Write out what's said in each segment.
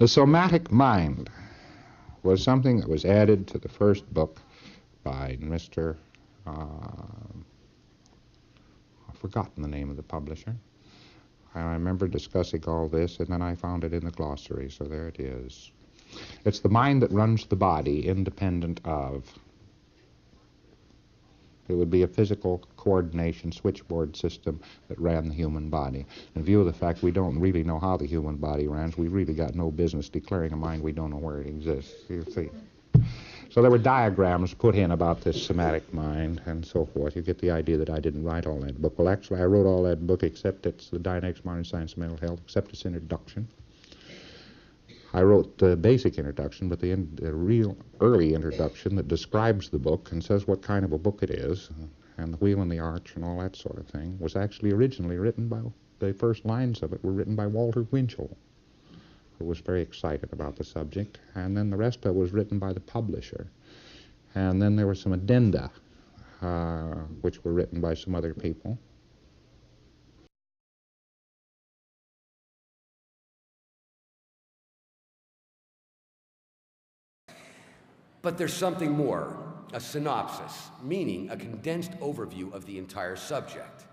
The somatic mind was something that was added to the first book by Mr. I've forgotten the name of the publisher. I remember discussing all this, and then I found it in the glossary, so there it is. It's the mind that runs the body, independent of. It would be a physical coordination switchboard system that ran the human body. In view of the fact we don't really know how the human body runs, we really got no business declaring a mind we don't know where it exists, you see. So there were diagrams put in about this somatic mind and so forth. You get the idea that I didn't write all that book. Well, actually, I wrote all that book except it's the Dynamics, Modern Science, and Mental Health, except its introduction. I wrote the basic introduction, but the real early introduction that describes the book and says what kind of a book it is, and the wheel and the arch and all that sort of thing, was actually originally written by, the first lines of it were written by Walter Winchell, who was very excited about the subject, and then the rest of it was written by the publisher. And then there were some addenda, which were written by some other people. But there's something more, a synopsis, meaning a condensed overview of the entire subject.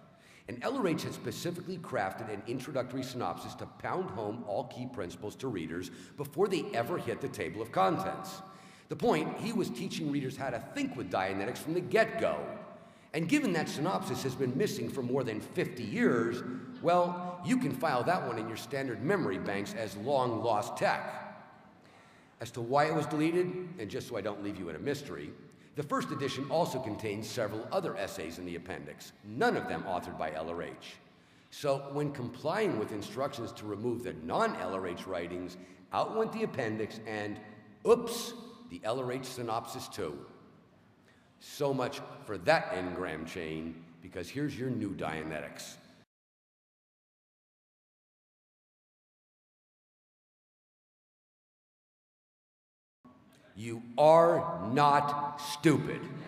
And LRH had specifically crafted an introductory synopsis to pound home all key principles to readers before they ever hit the table of contents. The point, he was teaching readers how to think with Dianetics from the get-go. And given that synopsis has been missing for more than 50 years, well, you can file that one in your standard memory banks as long-lost tech. As to why it was deleted, and just so I don't leave you in a mystery, the first edition also contains several other essays in the appendix, none of them authored by LRH. So when complying with instructions to remove the non-LRH writings, out went the appendix and, oops, the LRH synopsis too. So much for that engram chain, because here's your new Dianetics. You are not stupid.